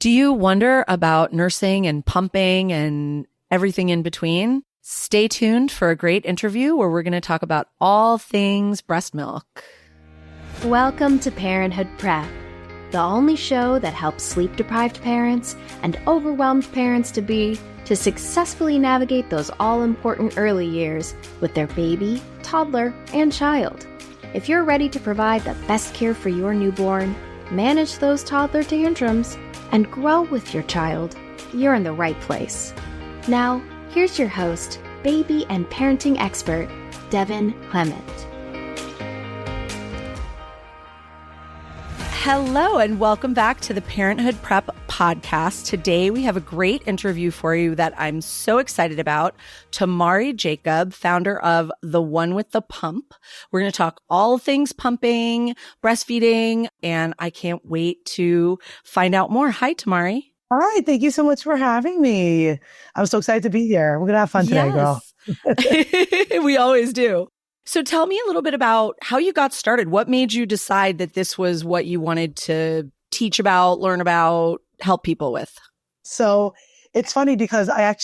Do you wonder about nursing and pumping and everything in between? Stay tuned for a great interview where we're going to talk about all things breast milk. Welcome to Parenthood Prep, the only show that helps sleep-deprived parents and overwhelmed parents-to-be to successfully navigate those all-important early years with their baby, toddler, and child. If you're ready to provide the best care for your newborn, manage those toddler tantrums, and grow with your child, you're in the right place. Now, here's your host, baby and parenting expert, Devin Clement. Hello and welcome back to the Parenthood Prep podcast. Today we have a great interview for you that I'm so excited about. Tamari Jacob, founder of The One with the Pump. We're going to talk all things pumping, breastfeeding, and I can't wait to find out more. Hi, Tamari. Hi, thank you so much for having me. I'm so excited to be here. We're going to have fun today, girl. We always do. So tell me a little bit about how you got started. What made you decide that this was what you wanted to teach about, learn about, help people with? So it's funny because I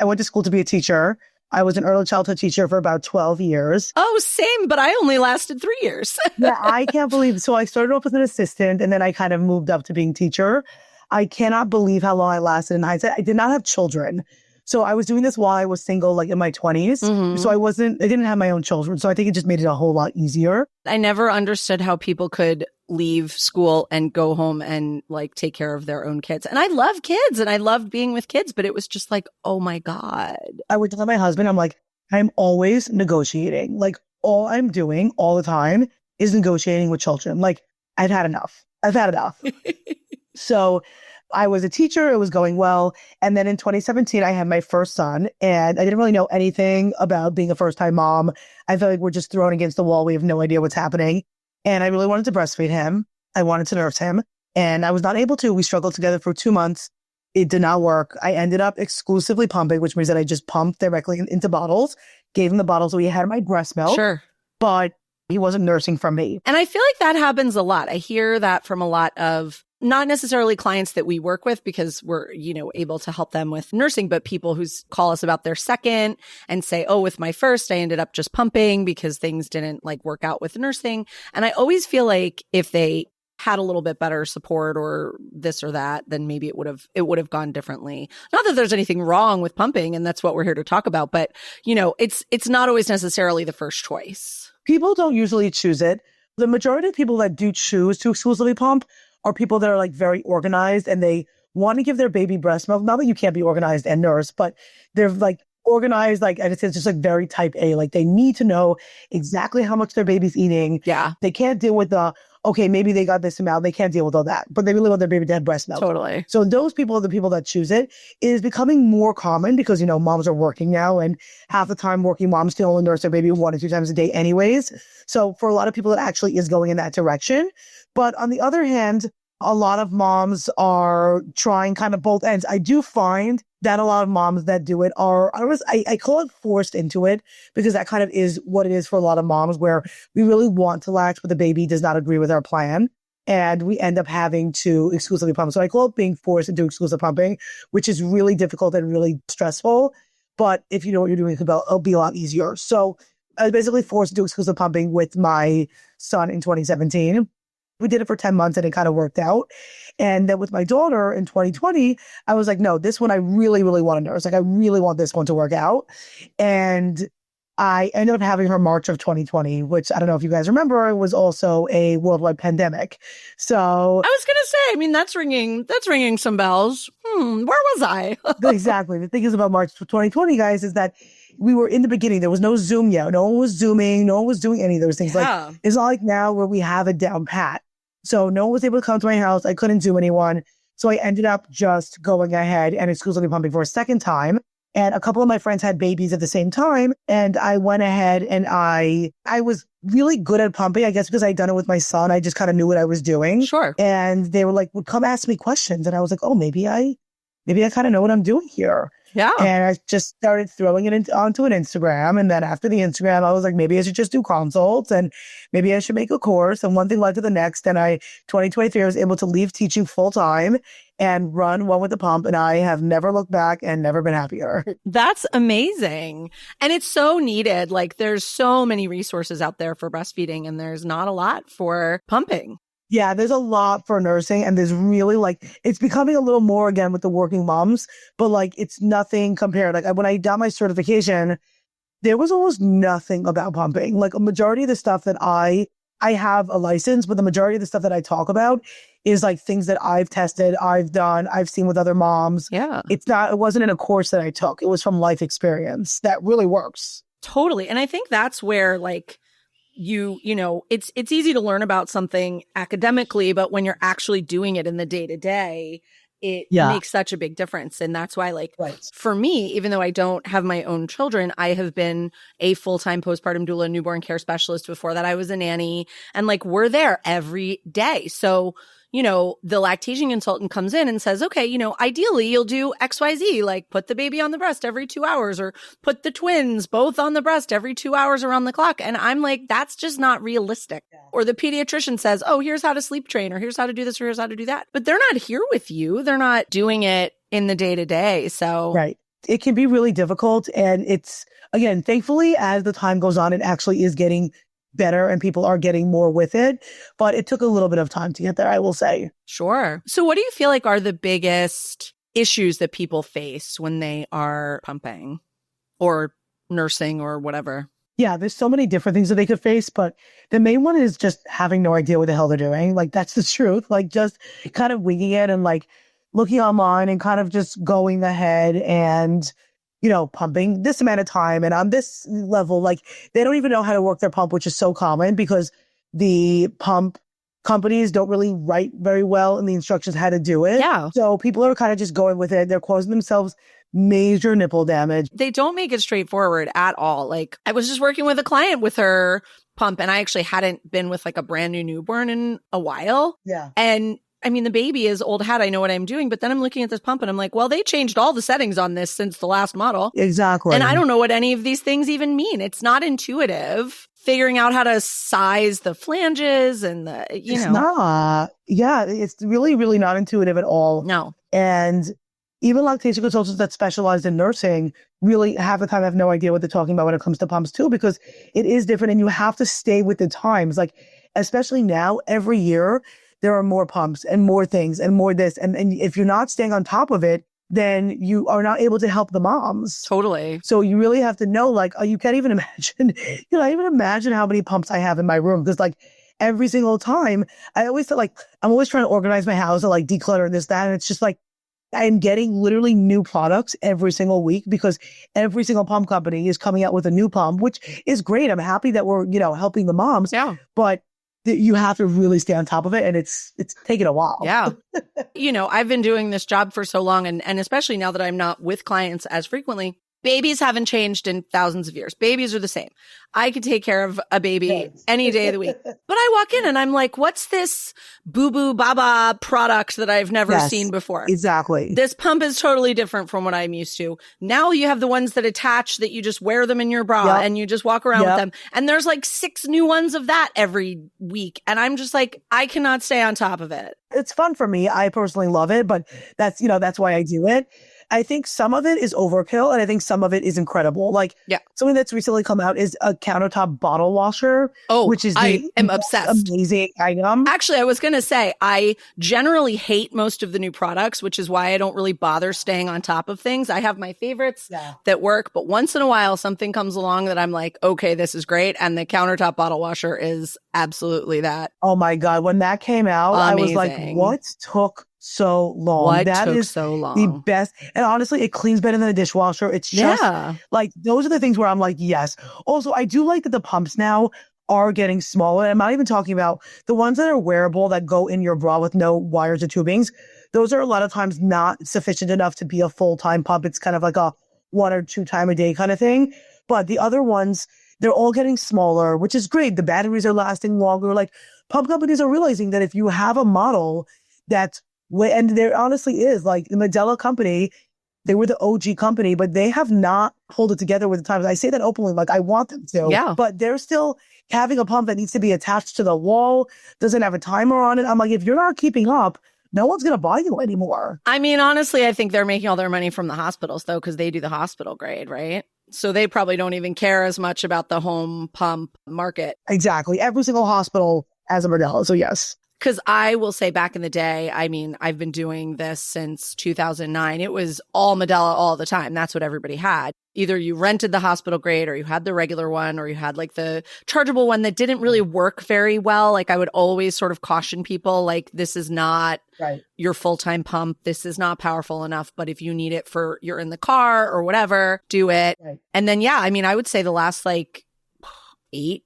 went to school to be a teacher. I was an early childhood teacher for about 12 years. Oh, same, but I only lasted 3 years. Yeah, I can't believe. So I started off as an assistant and then I kind of moved up to being teacher. I cannot believe how long I lasted in hindsight. I did not have children. So I was doing this while I was single, like in my 20s. Mm-hmm. So I didn't have my own children. So I think it just made it a whole lot easier. I never understood how people could leave school and go home and like take care of their own kids. And I love kids and I loved being with kids, but it was just like, oh my God. I would tell my husband, I'm like, I'm always negotiating. Like all I'm doing all the time is negotiating with children. Like I've had enough. So I was a teacher. It was going well. And then in 2017, I had my first son and I didn't really know anything about being a first-time mom. I felt like we're just thrown against the wall. We have no idea what's happening. And I really wanted to breastfeed him. I wanted to nurse him and I was not able to. We struggled together for 2 months. It did not work. I ended up exclusively pumping, which means that I just pumped directly into bottles, gave him the bottles. So he had my breast milk. Sure. But he wasn't nursing from me. And I feel like that happens a lot. I hear that from a lot of not necessarily clients that we work with because we're, able to help them with nursing, but people who call us about their second and say, oh, with my first, I ended up just pumping because things didn't work out with nursing. And I always feel like if they had a little bit better support or this or that, then maybe it would have gone differently. Not that there's anything wrong with pumping, and that's what we're here to talk about, but it's not always necessarily the first choice. People don't usually choose it. The majority of people that do choose to exclusively pump are people that are very organized and they want to give their baby breast milk. Not that you can't be organized and nurse, but they're organized, and it's just very type A. They need to know exactly how much their baby's eating. Yeah. They can't deal with okay, maybe they got this amount. They can't deal with all that, but they really want their baby to have breast milk. Totally. So those people are the people that choose it. It is becoming more common because, moms are working now and half the time working moms can only nurse their baby 1 or 2 times a day anyways. So for a lot of people, it actually is going in that direction. But on the other hand, a lot of moms are trying kind of both ends. I do find that a lot of moms that do it are, I call it forced into it because that kind of is what it is for a lot of moms where we really want to latch, but the baby does not agree with our plan. And we end up having to exclusively pump. So I call it being forced into exclusive pumping, which is really difficult and really stressful. But if you know what you're doing, it'll be a lot easier. So I was basically forced to do exclusive pumping with my son in 2017. We did it for 10 months and it kind of worked out. And then with my daughter in 2020, I was like, no, this one I really, really want to nurse. I really want this one to work out. And I ended up having her March of 2020, which I don't know if you guys remember, it was also a worldwide pandemic. So I was going to say, that's ringing some bells. Where was I? Exactly. The thing is about March 2020, guys, is that we were in the beginning. There was no Zoom yet. No one was Zooming. No one was doing any of those things. Yeah. It's not like now where we have it down pat. So no one was able to come to my house. I couldn't Zoom anyone. So I ended up just going ahead and exclusively pumping for a second time. And a couple of my friends had babies at the same time. And I went ahead and I was really good at pumping, I guess, because I'd done it with my son. I just kind of knew what I was doing. Sure. And they were would come ask me questions. And I was like, oh, maybe I maybe I kind of know what I'm doing here. Yeah. And I just started throwing it onto an Instagram. And then after the Instagram, I was like, maybe I should just do consults and maybe I should make a course. And one thing led to the next. And 2023, I was able to leave teaching full time and run One with the Pump. And I have never looked back and never been happier. That's amazing. And it's so needed. Like there's so many resources out there for breastfeeding and there's not a lot for pumping. Yeah, there's a lot for nursing and there's really it's becoming a little more again with the working moms, but it's nothing compared. Like when I got my certification, there was almost nothing about pumping. Like a majority of the stuff that I have a license, but the majority of the stuff that I talk about is things that I've tested, I've done, I've seen with other moms. Yeah. It wasn't in a course that I took. It was from life experience that really works. Totally. And I think that's where it's easy to learn about something academically, but when you're actually doing it in the day to day, it makes such a big difference. And that's why for me, even though I don't have my own children, I have been a full-time postpartum doula, newborn care specialist. Before that, I was a nanny and we're there every day. So, the lactation consultant comes in and says, okay, ideally you'll do XYZ, put the baby on the breast every 2 hours or put the twins both on the breast every 2 hours around the clock. And I'm like, that's just not realistic. Yeah. Or the pediatrician says, oh, here's how to sleep train or here's how to do this or here's how to do that. But they're not here with you. They're not doing it in the day to day. So right. It can be really difficult. And it's, again, thankfully, as the time goes on, it actually is getting better and people are getting more with it. But it took a little bit of time to get there, I will say. Sure. So what do you feel like are the biggest issues that people face when they are pumping or nursing or whatever? Yeah, there's so many different things that they could face, but the main one is just having no idea what the hell they're doing. That's the truth. Just kind of winging it and looking online and kind of just going ahead and pumping this amount of time and on this level, they don't even know how to work their pump, which is so common because the pump companies don't really write very well in the instructions how to do it. Yeah. So people are kind of just going with it. They're causing themselves major nipple damage. They don't make it straightforward at all. I was just working with a client with her pump and I actually hadn't been with a brand new newborn in a while. Yeah. And I mean, the baby is old hat. I know what I'm doing. But then I'm looking at this pump and I'm like, well, they changed all the settings on this since the last model. Exactly. And I don't know what any of these things even mean. It's not intuitive. Figuring out how to size the flanges and It's not. Yeah, it's really, really not intuitive at all. No. And even lactation consultants that specialize in nursing really half the time have no idea what they're talking about when it comes to pumps too, because it is different and you have to stay with the times. Especially now, every year, there are more pumps and more things and more this. And if you're not staying on top of it, then you are not able to help the moms. Totally. So you really have to know, you can't even imagine, I even imagine how many pumps I have in my room. Because every single time, I always feel I'm always trying to organize my house and declutter this, that. And it's just I'm getting literally new products every single week because every single pump company is coming out with a new pump, which is great. I'm happy that we're, helping the moms. Yeah. But you have to really stay on top of it. And it's taken a while. Yeah. I've been doing this job for so long. And especially now that I'm not with clients as frequently, babies haven't changed in thousands of years. Babies are the same. I could take care of a baby any day of the week. But I walk in and I'm like, what's this boo-boo baba product that I've never seen before? Exactly. This pump is totally different from what I'm used to. Now you have the ones that attach that you just wear them in your bra and you just walk around with them. And there's 6 new ones of that every week. And I'm just I cannot stay on top of it. It's fun for me. I personally love it, but that's why I do it. I think some of it is overkill and I think some of it is incredible. Something that's recently come out is a countertop bottle washer. Oh, which is I am obsessed. Amazing item. Actually, I was going to say, I generally hate most of the new products, which is why I don't really bother staying on top of things. I have my favorites that work, but once in a while, something comes along that I'm like, okay, this is great. And the countertop bottle washer is absolutely that. Oh my God. When that came out, Amazing. I was like, what took so long? What that took is so long? The best. And honestly, it cleans better than a dishwasher. It's just those are the things where I'm like, yes. Also, I do like that the pumps now are getting smaller. I'm not even talking about the ones that are wearable that go in your bra with no wires or tubings. Those are a lot of times not sufficient enough to be a full-time pump. It's kind of like a 1 or 2 time a day kind of thing. But the other ones, they're all getting smaller, which is great. The batteries are lasting longer. Pump companies are realizing that if you have a model that's And there honestly is, like, the Medela company, they were the OG company, but they have not pulled it together with the times. I say that openly, like I want them to, Yeah. but they're still having a pump that needs to be attached to the wall, doesn't have a timer on it. I'm like, if you're not keeping up, no one's going to buy you anymore. I mean, honestly, I think they're making all their money from the hospitals, though, because they do the hospital grade, right? So they probably don't even care as much about the home pump market. Exactly. Every single hospital has a Medela. So yes. Because I will say back in the day, I mean, I've been doing this since 2009. It was all Medela all the time. That's what everybody had. Either you rented the hospital grade or you had the regular one or you had like the chargeable one that didn't really work very well. Like I would always sort of caution people, like, this is not your full-time pump. This is not powerful enough. But if you need it for you're in the car or whatever, do it. Right. And then, yeah, I mean, I would say the last like 8+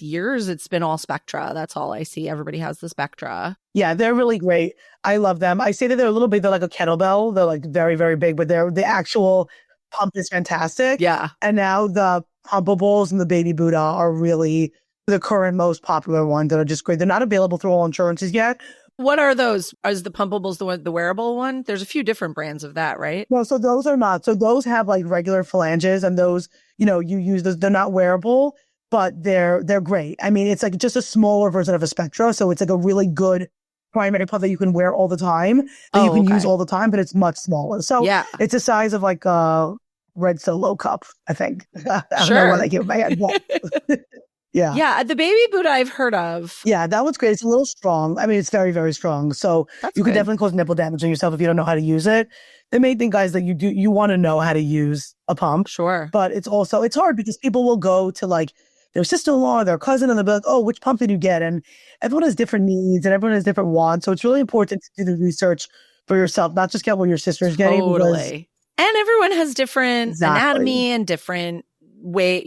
years, it's been all Spectra. That's all I see. Everybody has the Spectra. Yeah, they're really great. I love them. I say that they're a little big. They're like a kettlebell. They're like very, very big, but the actual pump is fantastic. Yeah. And now the pumpables and the Baby Buddha are really the current most popular ones that are just great. They're not available through all insurances yet. What are those? Is the pumpables the wearable one? There's a few different brands of that, right? No, so those are not. So those have like regular phalanges, and those, you use those. They're not wearable, but they're great. I mean, it's like just a smaller version of a Spectra. So it's like a really good primary pump that you can wear all the time, that you can use all the time, but it's much smaller. So it's the size of like a red Solo cup, I think. I don't know what I give my head. Yeah. Yeah. The Baby Buddha I've heard of. Yeah, that one's great. It's a little strong. I mean, it's very, very strong. So you can definitely cause nipple damage on yourself if you don't know how to use it. The main thing, guys, that you want to know how to use a pump. Sure. But it's hard because people will go to like their sister-in-law or their cousin and they'll be like, oh, which pump did you get? And everyone has different needs and everyone has different wants. So it's really important to do the research for yourself, not just get what your sister's getting. Totally. And everyone has different anatomy and different way,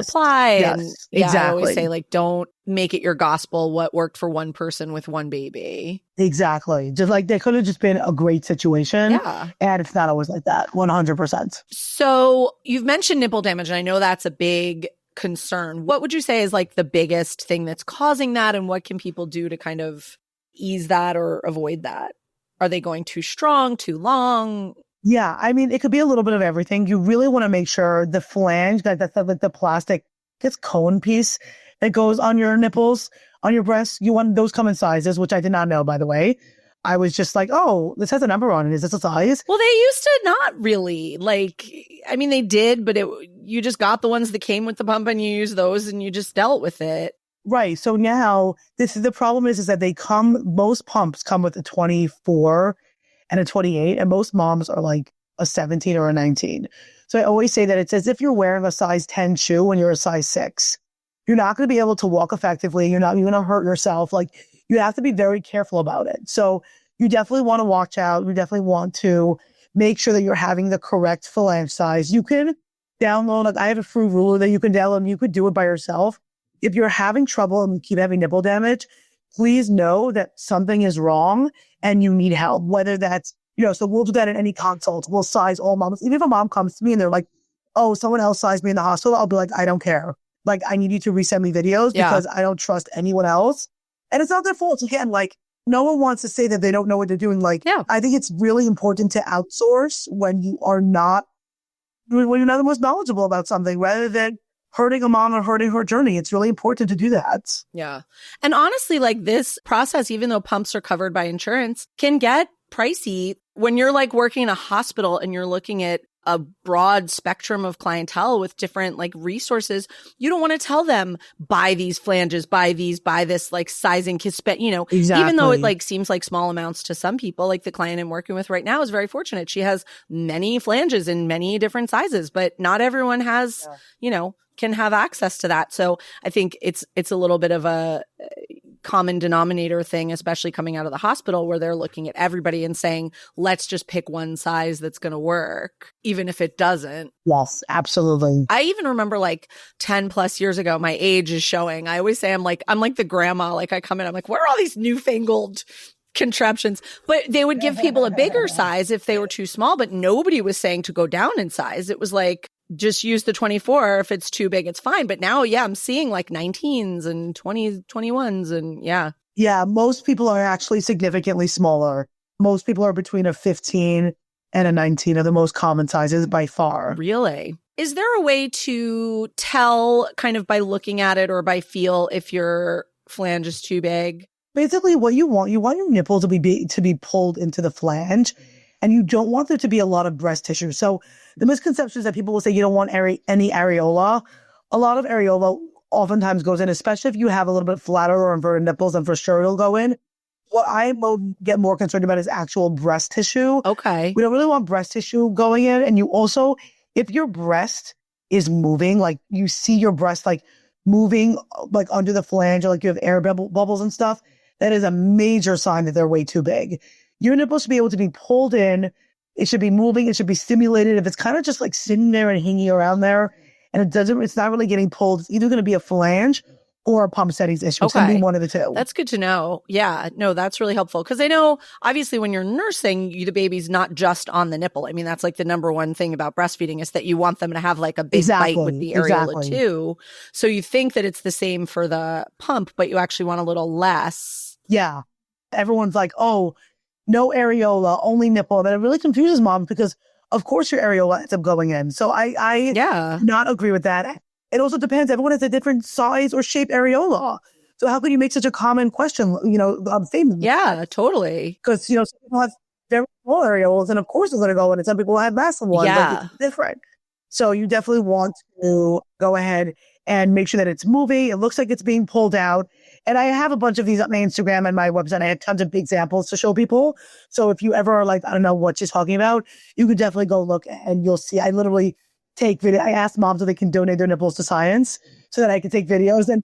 supply. And exactly. I always say, like, don't make it your gospel what worked for one person with one baby. Exactly. Just like there could have just been a great situation. Yeah. And it's not always like that. 100%. So you've mentioned nipple damage, and I know that's a big concern. What would you say is like the biggest thing that's causing that, and what can people do to kind of ease that or avoid that? Are they going too strong, too long? Yeah, I mean, it could be a little bit of everything. You really want to make sure the flange, that's like the plastic, this cone piece that goes on your nipples, on your breasts, you want those come in sizes, which I did not know, by the way. I was just like, oh, this has a number on it. Is this a size? Well, they used to not really. Like, I mean, they did, but you just got the ones that came with the pump and you used those and you just dealt with it. Right. So now the problem is that most pumps come with a 24 and a 28, and most moms are like a 17 or a 19. So I always say that it's as if you're wearing a size 10 shoe when you're a size 6. You're not going to be able to walk effectively. You're going to hurt yourself. Like, you have to be very careful about it. So you definitely want to watch out. You definitely want to make sure that you're having the correct phalange size. You can download, like I have a free ruler that you can download, and you could do it by yourself. If you're having trouble and you keep having nipple damage, please know that something is wrong and you need help, whether that's, so we'll do that at any consult. We'll size all moms. Even if a mom comes to me and they're like, oh, someone else sized me in the hospital, I'll be like, I don't care. Like, I need you to resend me videos because I don't trust anyone else. And it's not their fault. Again, like, no one wants to say that they don't know what they're doing. Like, I think it's really important to outsource when you're not the most knowledgeable about something, rather than hurting a mom or hurting her journey. It's really important to do that. Yeah. And honestly, like, this process, even though pumps are covered by insurance, can get pricey when you're like working in a hospital and you're looking at a broad spectrum of clientele with different like resources. You don't want to tell them, buy these flanges, buy this like sizing, exactly. Even though it like seems like small amounts to some people, like the client I'm working with right now is very fortunate. She has many flanges in many different sizes, but not everyone has, can have access to that. So I think it's a little bit of a common denominator thing, especially coming out of the hospital, where they're looking at everybody and saying, let's just pick one size that's going to work, even if it doesn't. Yes, absolutely. I even remember like 10+ years ago, my age is showing. I always say I'm like the grandma, like I come in, I'm like, what are all these newfangled contraptions? But they would give people a bigger size if they were too small, but nobody was saying to go down in size. It was like, just use the 24. If it's too big, it's fine. But now, I'm seeing like 19s and 20s, 21s and Yeah, most people are actually significantly smaller Most people are between a 15 and a 19 are the most common sizes by far. Really? Is there a way to tell kind of by looking at it or by feel if your flange is too big? Basically, what you want your nipple to be pulled into the flange, and you don't want there to be a lot of breast tissue. So the misconception is that people will say you don't want any areola. A lot of areola oftentimes goes in, especially if you have a little bit flatter or inverted nipples, and for sure it'll go in. What I get more concerned about is actual breast tissue. Okay. We don't really want breast tissue going in. And you also, if your breast is moving, like you see your breast like moving like under the flange, or like you have air bubbles and stuff, that is a major sign that they're way too big. Your nipples should be able to be pulled in. It should be moving. It should be stimulated. If it's kind of just like sitting there and hanging around there and it's not really getting pulled, it's either going to be a flange or a pump settings issue. It's going to be one of the two. That's good to know. Yeah, no, that's really helpful. Because I know, obviously, when you're nursing, the baby's not just on the nipple. I mean, that's like the number one thing about breastfeeding is that you want them to have like a big bite with the areola too. So you think that it's the same for the pump, but you actually want a little less. Yeah. Everyone's like, oh, no areola, only nipple. But it really confuses moms because, of course, your areola ends up going in. So I do not agree with that. It also depends. Everyone has a different size or shape areola. So how can you make such a common question, statement? Yeah, totally. Because, some people have very small areolas, and of course they're going to go in, and some people have massive ones. Yeah. Like, it's different. So you definitely want to go ahead and make sure that it's moving. It looks like it's being pulled out. And I have a bunch of these on my Instagram and my website. I have tons of examples to show people. So if you ever are like, I don't know what she's talking about, you could definitely go look and you'll see. I literally take video. I asked moms if they can donate their nipples to science so that I could take videos and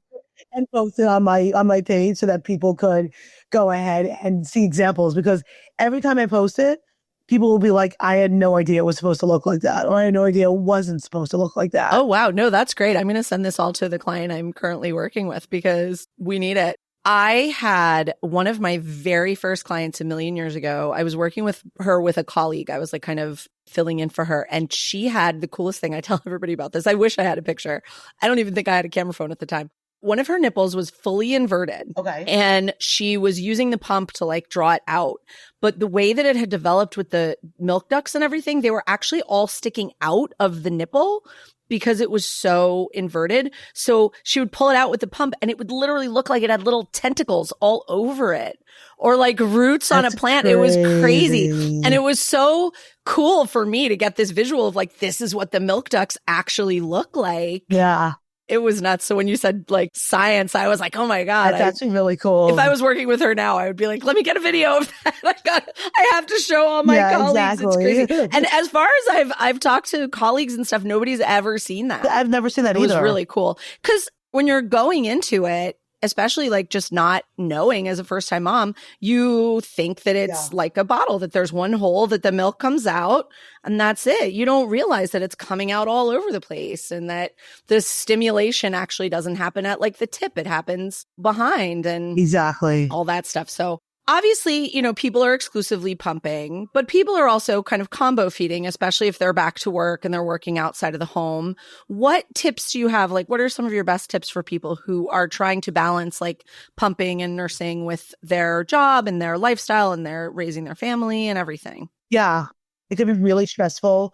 post it on my page so that people could go ahead and see examples. Because every time I post it, people will be like, I had no idea it was supposed to look like that, or I had no idea it wasn't supposed to look like that. Oh, wow. No, that's great. I'm going to send this all to the client I'm currently working with because we need it. I had one of my very first clients a million years ago. I was working with her with a colleague. I was like kind of filling in for her. And she had the coolest thing. I tell everybody about this. I wish I had a picture. I don't even think I had a camera phone at the time. One of her nipples was fully inverted. Okay. And she was using the pump to like draw it out. But the way that it had developed with the milk ducts and everything, they were actually all sticking out of the nipple because it was so inverted. So she would pull it out with the pump and it would literally look like it had little tentacles all over it or like roots on a plant. Crazy. It was crazy. And it was so cool for me to get this visual of like, this is what the milk ducts actually look like. Yeah. It was nuts. So when you said like science, I was like, oh my God. That's actually really cool. If I was working with her now, I would be like, let me get a video of that. I have to show all my colleagues. Exactly. It's crazy. And as far as I've talked to colleagues and stuff, nobody's ever seen that. I've never seen that either. It was really cool. Because when you're going into it, especially like just not knowing as a first time mom, you think that it's like a bottle, that there's one hole, that the milk comes out and that's it. You don't realize that it's coming out all over the place and that the stimulation actually doesn't happen at like the tip. It happens behind and exactly all that stuff. So obviously, people are exclusively pumping, but people are also kind of combo feeding, especially if they're back to work and they're working outside of the home. What tips do you have? Like, what are some of your best tips for people who are trying to balance like pumping and nursing with their job and their lifestyle and they're raising their family and everything? Yeah, it can be really stressful.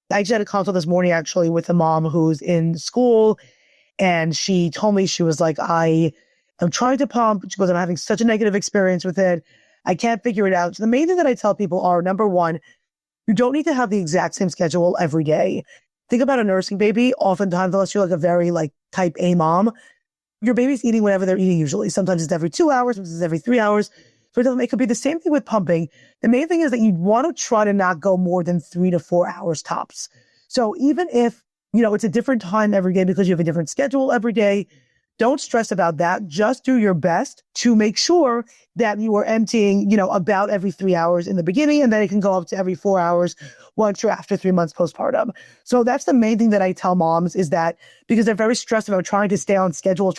I just had a consult this morning actually with a mom who's in school, and she told me, she was like, I'm trying to pump. She goes, I'm having such a negative experience with it. I can't figure it out. So the main thing that I tell people are, number one, you don't need to have the exact same schedule every day. Think about a nursing baby. Oftentimes, unless you're like a very like type A mom, your baby's eating whatever they're eating usually. Sometimes it's every 2 hours, sometimes it's every 3 hours. So it could be the same thing with pumping. The main thing is that you want to try to not go more than 3 to 4 hours tops. So even if, it's a different time every day because you have a different schedule every day, don't stress about that. Just do your best to make sure that you are emptying, about every 3 hours in the beginning, and then it can go up to every 4 hours once you're after 3 months postpartum. So that's the main thing that I tell moms, is that because they're very stressed about trying to stay on schedule.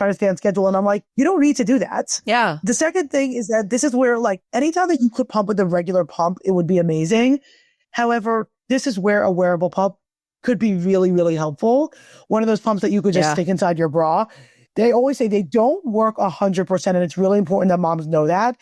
And I'm like, you don't need to do that. Yeah. The second thing is that this is where like anytime that you could pump with a regular pump, it would be amazing. However, this is where a wearable pump could be really, really helpful. One of those pumps that you could just stick inside your bra. They always say they don't work 100%, and it's really important that moms know that.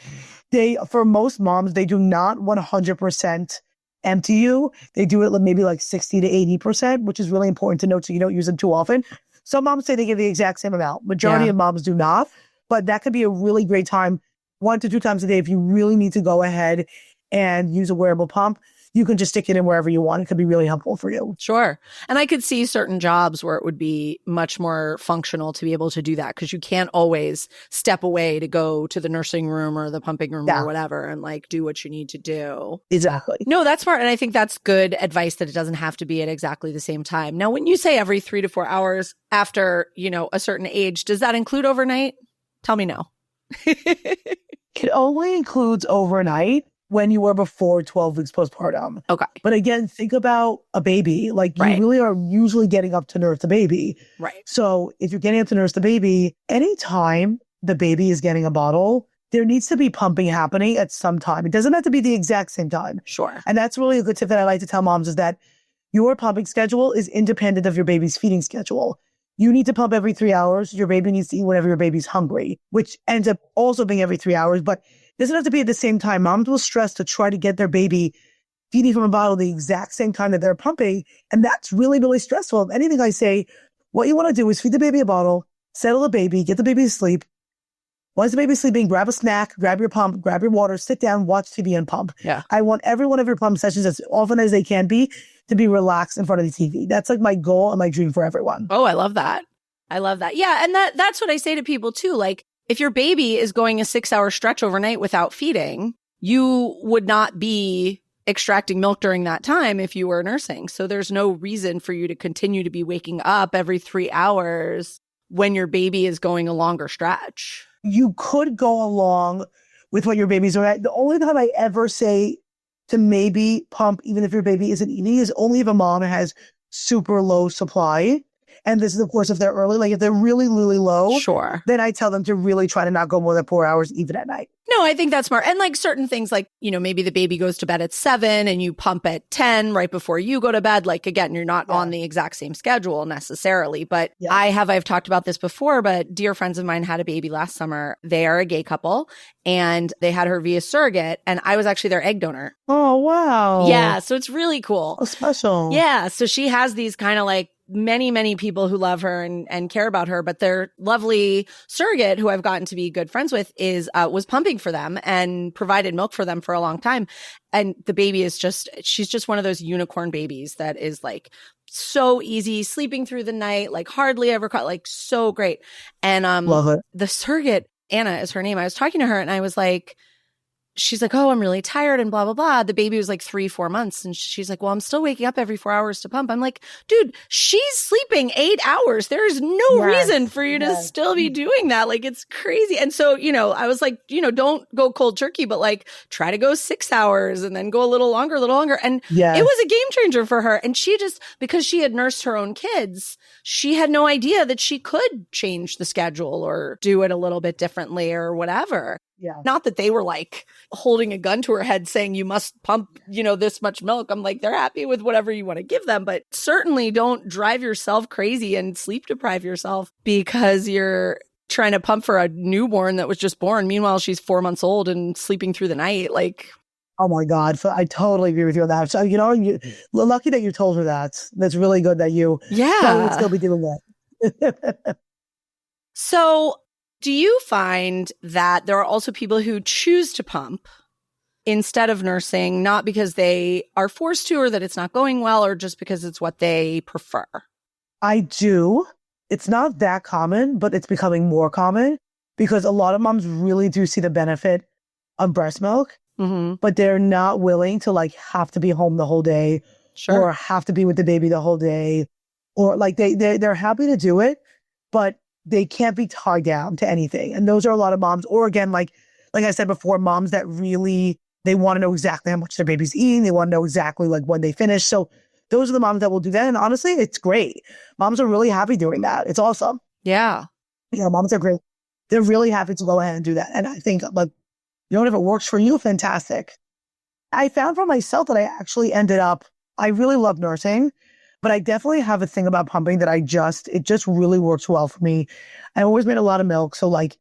For most moms, they do not 100% empty you. They do it maybe like 60 to 80%, which is really important to note so you don't use them too often. Some moms say they give the exact same amount. Majority of moms do not, but that could be a really great time, 1 to 2 times a day. If you really need to go ahead and use a wearable pump, you can just stick it in wherever you want. It could be really helpful for you. Sure. And I could see certain jobs where it would be much more functional to be able to do that, because you can't always step away to go to the nursing room or the pumping room or whatever and like do what you need to do. Exactly. No, that's smart. And I think that's good advice, that it doesn't have to be at exactly the same time. Now, when you say every 3 to 4 hours after, a certain age, does that include overnight? Tell me no. It only includes overnight when you were before 12 weeks postpartum. Okay. But again, think about a baby. Like you really are usually getting up to nurse the baby. Right. So if you're getting up to nurse the baby, anytime the baby is getting a bottle, there needs to be pumping happening at some time. It doesn't have to be the exact same time. Sure. And that's really a good tip that I like to tell moms, is that your pumping schedule is independent of your baby's feeding schedule. You need to pump every 3 hours. Your baby needs to eat whenever your baby's hungry, which ends up also being every 3 hours, but it doesn't have to be at the same time. Moms will stress to try to get their baby feeding from a bottle the exact same time that they're pumping. And that's really, really stressful. If anything, I say, what you want to do is feed the baby a bottle, settle the baby, get the baby to sleep. Once the baby's sleeping, grab a snack, grab your pump, grab your water, sit down, watch TV and pump. Yeah. I want every one of your pump sessions, as often as they can be, to be relaxed in front of the TV. That's like my goal and my dream for everyone. Oh, I love that. I love that. Yeah. And that's what I say to people too. Like, if your baby is going a 6-hour stretch overnight without feeding, you would not be extracting milk during that time if you were nursing. So there's no reason for you to continue to be waking up every 3 hours when your baby is going a longer stretch. You could go along with what your baby's doing. The only time I ever say to maybe pump, even if your baby isn't eating, is only if a mom has super low supply. And this is, of course, if they're early, like if they're really, really low, sure, then I tell them to really try to not go more than 4 hours, even at night. No, I think that's smart. And like certain things, like, maybe the baby goes to bed at 7 and you pump at 10 right before you go to bed. Like, again, you're not on the exact same schedule necessarily. But I've talked about this before, but dear friends of mine had a baby last summer. They are a gay couple and they had her via surrogate. And I was actually their egg donor. Oh, wow. Yeah. So it's really cool. Oh, special. Yeah. So she has these kind of like many people who love her and care about her, but their lovely surrogate, who I've gotten to be good friends with, was pumping for them and provided milk for them for a long time. And the baby she's just one of those unicorn babies that is like so easy, sleeping through the night, like hardly ever caught, like so great. And love it. The surrogate, Anna is her name. I was talking to her and I was like, she's like, oh, I'm really tired and blah, blah, blah. The baby was like 3-4 months. And she's like, well, I'm still waking up every 4 hours to pump. I'm like, dude, she's sleeping 8 hours. There's no reason for you to still be doing that. Like, it's crazy. And so, I was like, don't go cold turkey, but like try to go 6 hours and then go a little longer. And it was a game changer for her. And she just, because she had nursed her own kids, she had no idea that she could change the schedule or do it a little bit differently or whatever. Yeah. Not that they were like holding a gun to her head saying you must pump, this much milk. I'm like, they're happy with whatever you want to give them, but certainly don't drive yourself crazy and sleep deprive yourself because you're trying to pump for a newborn that was just born. Meanwhile, she's 4 months old and sleeping through the night. Like, oh my God. I totally agree with you on that. So, you're lucky that you told her that. That's really good that you would still be doing that. So, do you find that there are also people who choose to pump instead of nursing, not because they are forced to or that it's not going well, or just because it's what they prefer? I do. It's not that common, but it's becoming more common because a lot of moms really do see the benefit of breast milk, but they're not willing to like have to be home the whole day or have to be with the baby the whole day, or like they're happy to do it, but they can't be tied down to anything. And those are a lot of moms, or again, like I said before, moms that really, they want to know exactly how much their baby's eating. They want to know exactly like when they finish. So those are the moms that will do that. And honestly, it's great. Moms are really happy doing that. It's awesome. Yeah. Moms are great. They're really happy to go ahead and do that. And I think like, if it works for you, fantastic. I found for myself that I actually ended up, I really love nursing, But I definitely have a thing about pumping that it just really works well for me. I always made a lot of milk. So like,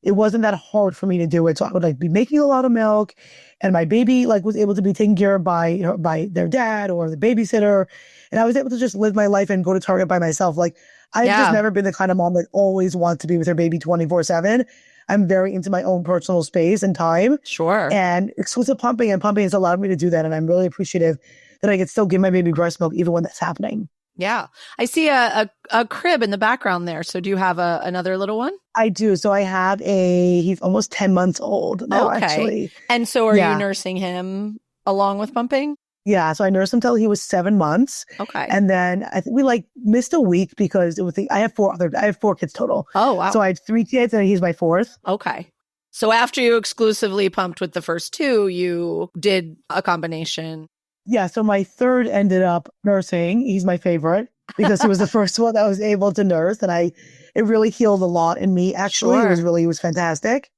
it wasn't that hard for me to do it. So I would like be making a lot of milk, and my baby like was able to be taken care of by their dad or the babysitter. And I was able to just live my life and go to Target by myself. Like I've just never been the kind of mom that always wants to be with her baby 24/7. I'm very into my own personal space and time. Sure. And exclusive pumping has allowed me to do that. And I'm really appreciative that I can still give my baby breast milk even when that's happening. Yeah. I see a crib in the background there. So do you have another little one? I do. So I have he's almost 10 months old now, actually. And so are you nursing him along with pumping? Yeah. So I nursed him till he was 7 months. Okay. And then I think we like missed a week because I have four kids total. Oh, wow. So I had 3 kids and he's my 4th. Okay. So after you exclusively pumped with the first 2, you did a combination. Yeah, so my 3rd ended up nursing. He's my favorite because he was the first one that I was able to nurse, and it really healed a lot in me. Actually, Sure. it was fantastic.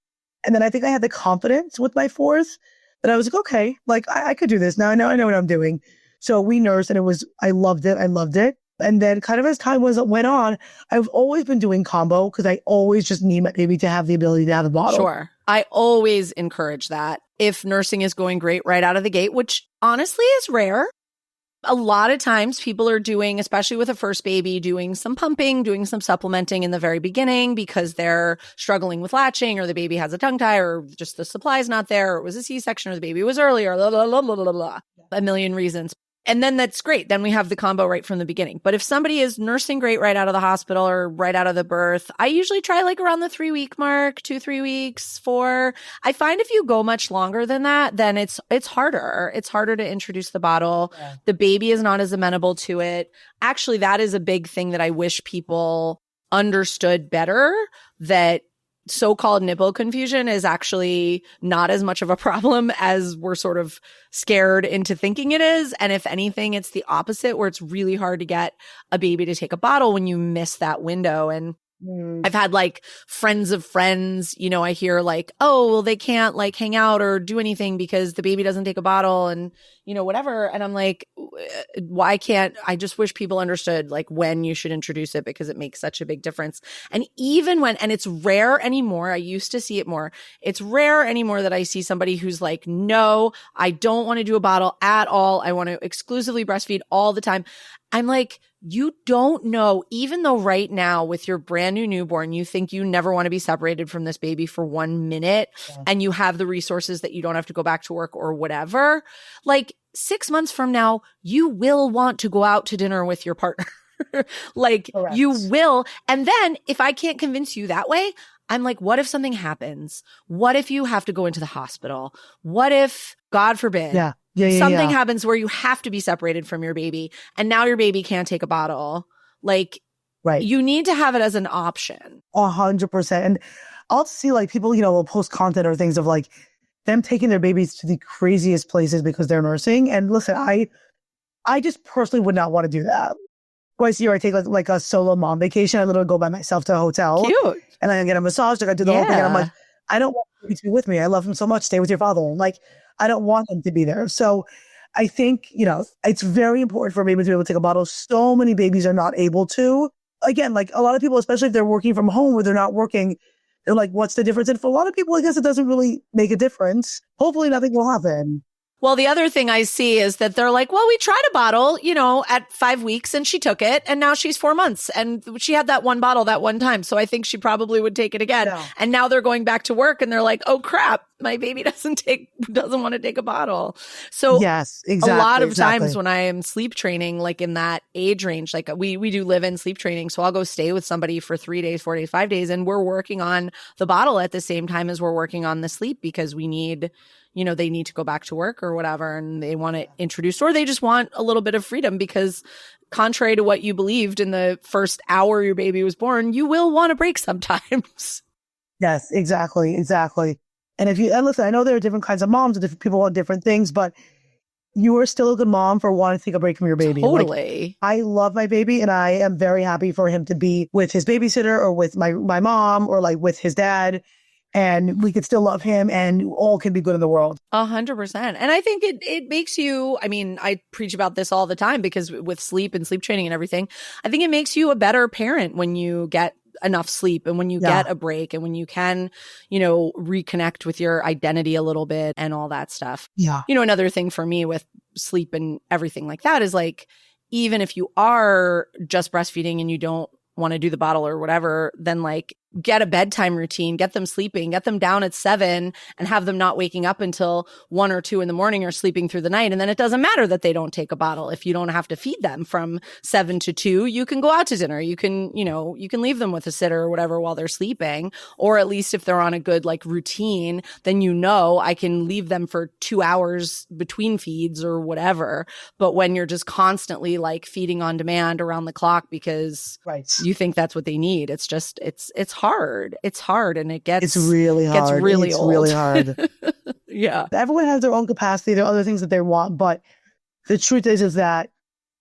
And then I think I had the confidence with my 4th that I was like, okay, like I could do this now. I know what I'm doing. So we nursed, and I loved it. I loved it. And then kind of as time went on, I've always been doing combo because I always just need my baby to have the ability to have a bottle. Sure. I always encourage that. If nursing is going great right out of the gate, which honestly is rare. A lot of times people are doing, especially with a first baby, doing some pumping, doing some supplementing in the very beginning because they're struggling with latching or the baby has a tongue tie or just the supply's not there or it was a C-section or the baby was early or blah, blah, blah, blah, blah, blah. A million reasons. And then that's great. Then we have the combo right from the beginning. But if somebody is nursing great right out of the hospital or right out of the birth, I usually try like around the 3-week mark, 2-3 weeks, 4. I find if you go much longer than that, then it's harder. It's harder to introduce the bottle. Yeah. The baby is not as amenable to it. Actually, that is a big thing that I wish people understood better, that so-called nipple confusion is actually not as much of a problem as we're sort of scared into thinking it is. And if anything, it's the opposite, where it's really hard to get a baby to take a bottle when you miss that window. And I've had like friends of friends, I hear like, oh, well, they can't like hang out or do anything because the baby doesn't take a bottle and, whatever. And I'm like, why can't I just wish people understood like when you should introduce it, because it makes such a big difference. And even and it's rare anymore. I used to see it more. It's rare anymore that I see somebody who's like, no, I don't want to do a bottle at all. I want to exclusively breastfeed all the time. I'm like, you don't know, even though right now with your brand new newborn, you think you never want to be separated from this baby for 1 minute and you have the resources that you don't have to go back to work or whatever. Like 6 months from now, you will want to go out to dinner with your partner. Like Correct. You will. And then if I can't convince you that way, I'm like, what if something happens? What if you have to go into the hospital? What if, God forbid, something happens where you have to be separated from your baby and now your baby can't take a bottle? Like, you need to have it as an option. 100%. And I'll see like people, will post content or things of like them taking their babies to the craziest places because they're nursing. And listen, I just personally would not want to do that. Twice a year, I take like a solo mom vacation. I literally go by myself to a hotel. Cute. And I get a massage. Like I do the whole thing. And I'm like, I don't want you to be with me. I love him so much. Stay with your father. And like, I don't want him to be there. So I think, it's very important for a baby to be able to take a bottle. So many babies are not able to. Again, like a lot of people, especially if they're working from home where they're not working, they're like, what's the difference? And for a lot of people, I guess it doesn't really make a difference. Hopefully nothing will happen. Well, the other thing I see is that they're like, well, we tried a bottle, at 5 weeks and she took it and now she's 4 months and she had that one bottle that one time. So I think she probably would take it again. No. And now they're going back to work and they're like, oh crap, my baby doesn't want to take a bottle. So yes, exactly, a lot of times when I am sleep training, like in that age range, like we do live-in sleep training. So I'll go stay with somebody for 3 days, 4 days, 5 days. And we're working on the bottle at the same time as we're working on the sleep because we need, they need to go back to work or whatever, and they want to introduce, or they just want a little bit of freedom because contrary to what you believed in the first hour your baby was born, you will want a break sometimes. Yes, exactly. And listen, I know there are different kinds of moms and different people want different things, but you are still a good mom for wanting to take a break from your baby. Totally. Like, I love my baby and I am very happy for him to be with his babysitter or with my mom or like with his dad. and we could still love him and all can be good in the world. 100%. And I think it makes you, I mean, I preach about this all the time because with sleep and sleep training and everything, I think it makes you a better parent when you get enough sleep and when you get a break and when you can, reconnect with your identity a little bit and all that stuff. Yeah. Another thing for me with sleep and everything like that is like, even if you are just breastfeeding and you don't want to do the bottle or whatever, then like get a bedtime routine, get them sleeping, get them down at 7 and have them not waking up until 1 or 2 in the morning or sleeping through the night. And then it doesn't matter that they don't take a bottle. If you don't have to feed them from 7 to 2, you can go out to dinner. You can, you can leave them with a sitter or whatever while they're sleeping. Or at least if they're on a good like routine, then I can leave them for 2 hours between feeds or whatever. But when you're just constantly like feeding on demand around the clock because you think that's what they need, it's just, it's hard. It's hard and it's really hard. Gets really it's old. really hard. Yeah. Everyone has their own capacity. There are other things that they want, but the truth is that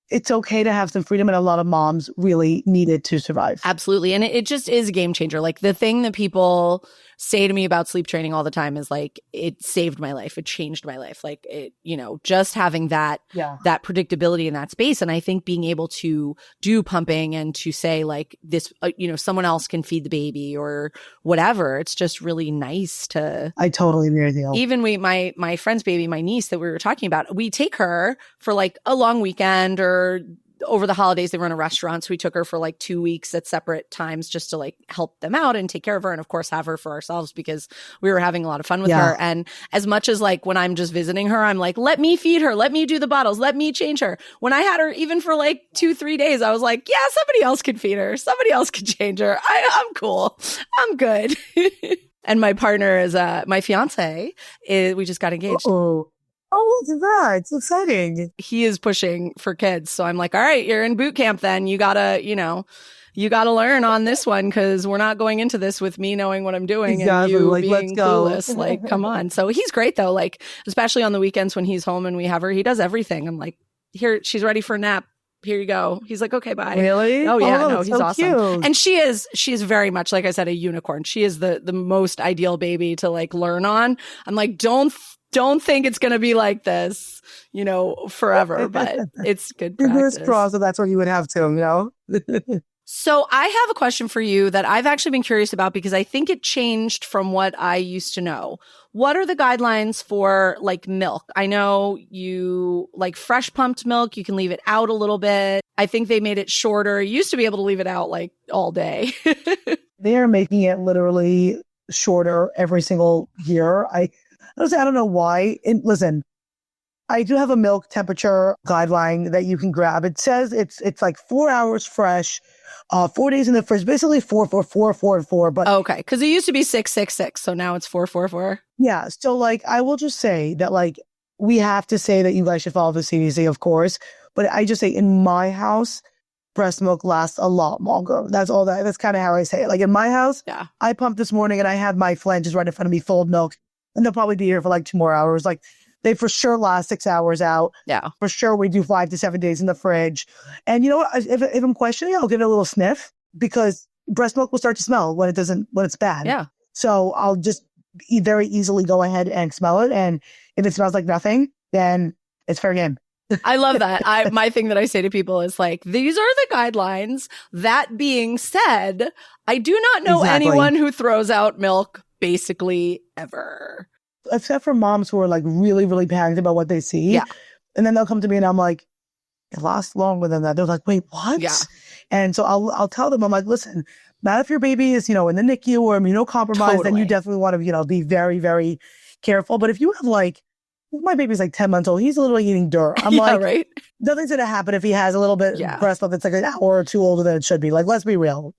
it's okay to have some freedom, and a lot of moms really need it to survive. Absolutely. And it just is a game changer. Like the thing that people say to me about sleep training all the time is like, it saved my life. It changed my life. Like it, just having that predictability in that space. And I think being able to do pumping and to say like this, someone else can feed the baby or whatever. It's just really nice to. I totally agree with you. Even my friend's baby, my niece that we were talking about, we take her for like a long weekend or over the holidays. They run a restaurant. So we took her for like 2 weeks at separate times just to like help them out and take care of her. And of course, have her for ourselves because we were having a lot of fun with her. And as much as like when I'm just visiting her, I'm like, let me feed her. Let me do the bottles. Let me change her. When I had her, even for like 2-3 days, I was like, yeah, somebody else can feed her. Somebody else can change her. I'm cool. I'm good. And my partner is, my fiance we just got engaged. Oh, look at that. It's exciting. He is pushing for kids. So I'm like, all right, you're in boot camp then. You gotta, you gotta learn on this one because we're not going into this with me knowing what I'm doing and you like, being clueless. Like, come on. So he's great though. Like, especially on the weekends when he's home and we have her, he does everything. I'm like, here, she's ready for a nap. Here you go. He's like, okay, bye. Really? Oh yeah, no, he's so awesome. Cute. And she is very much, like I said, a unicorn. She is the most ideal baby to like learn on. I'm like, don't think it's going to be like this, forever, but it's good practice. Fingers crossed that that's what you would have to, So I have a question for you that I've actually been curious about because I think it changed from what I used to know. What are the guidelines for like milk? I know you like fresh pumped milk. You can leave it out a little bit. I think they made it shorter. You used to be able to leave it out like all day. They are making it literally shorter every single year. I don't know why. Listen, I do have a milk temperature guideline that you can grab. It says it's like 4 hours fresh, 4 days in the fridge, basically 4, 4, 4, 4, and 4. But okay, because it used to be 6, 6, 6, so now it's 4, 4, 4. Yeah. So like, I will just say that like we have to say that you guys should follow the CDC, of course. But I just say in my house, breast milk lasts a lot longer. That's kind of how I say it. Like in my house, I pumped this morning and I had my flanges right in front of me full of milk. And they'll probably be here for like 2 more hours. Like they for sure last 6 hours out. Yeah. For sure we do 5 to 7 days in the fridge. And you know what? If I'm questioning, I'll give it a little sniff because breast milk will start to smell when it's bad. Yeah. So I'll just very easily go ahead and smell it. And if it smells like nothing, then it's fair game. I love that. My thing that I say to people is like, these are the guidelines. That being said, I do not know anyone who throws out milk basically ever. Except for moms who are like really, really panicked about what they see. Yeah. And then they'll come to me and I'm like, it lasts longer than that. They're like, wait, what? Yeah. And so I'll tell them, I'm like, listen, not if your baby is, in the NICU or immunocompromised, then you definitely want to, be very, very careful. But if you have like, my baby's like 10 months old. He's literally eating dirt. I'm like, right? Nothing's going to happen if he has a little bit breast milk that's like an hour or two older than it should be. Like, let's be real.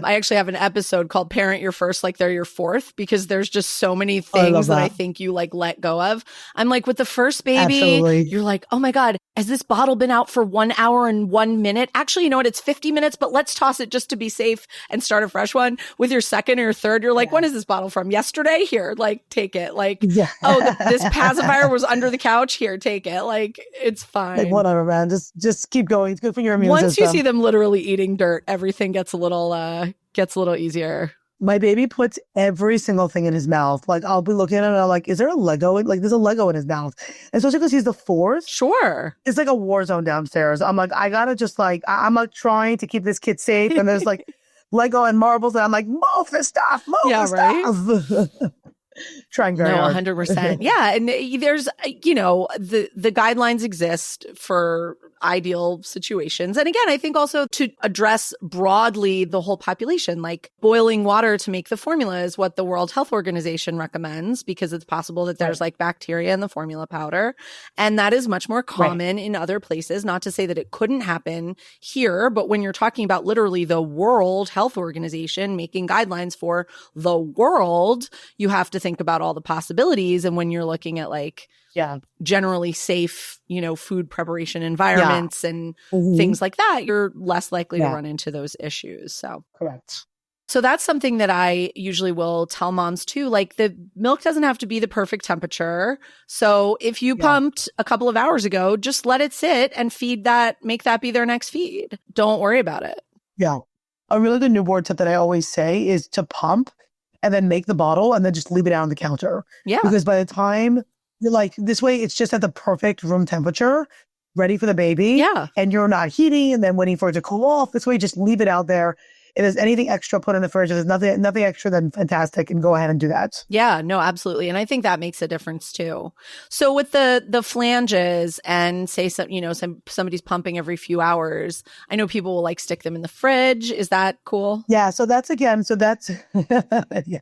I actually have an episode called Parent Your First, like they're your fourth, because there's just so many things that I think you like let go of. I'm like with the first baby, you're like, oh my God, has this bottle been out for 1 hour and 1 minute? Actually, you know what? It's 50 minutes, but let's toss it just to be safe and start a fresh one. With your second or your third, you're like, when is this bottle from? Yesterday? Here, like, take it. Like, this pacifier was under the couch. Here, take it. Like, it's fine. Like, whatever, man. Just keep going. It's good for your immune system. Once you see them literally eating dirt, everything gets a little easier. My baby puts every single thing in his mouth. Like I'll be looking at it and I'm like, is there a Lego? Like there's a Lego in his mouth. And especially because he's the fourth. Sure. It's like a war zone downstairs. I'm like, I gotta just like, I'm like trying to keep this kid safe. And there's like Lego and marbles. And I'm like, move the stuff, move the stuff. Trying very hard. 100%. Yeah. And there's, the guidelines exist for ideal situations. And again, I think also to address broadly the whole population, like boiling water to make the formula is what the World Health Organization recommends, because it's possible that there's like bacteria in the formula powder. And that is much more common in other places. Not to say that it couldn't happen here, but when you're talking about literally the World Health Organization making guidelines for the world, you have to think about all the possibilities. And when you're looking at like, generally safe, food preparation environments and things like that, you're less likely to run into those issues. So correct. So that's something that I usually will tell moms too. Like the milk doesn't have to be the perfect temperature. So if you pumped a couple of hours ago, just let it sit and make that be their next feed. Don't worry about it. Yeah. A really good newborn tip that I always say is to pump and then make the bottle and then just leave it out on the counter. Yeah. Because by the time you're like, this way, it's just at the perfect room temperature, ready for the baby. Yeah. And you're not heating and then waiting for it to cool off. This way, just leave it out there. If there's anything extra, put in the fridge. If there's nothing extra, then fantastic. And go ahead and do that. Yeah, no, absolutely. And I think that makes a difference too. So with the flanges and say somebody's pumping every few hours, I know people will like stick them in the fridge. Is that cool? Yeah. So that's yeah.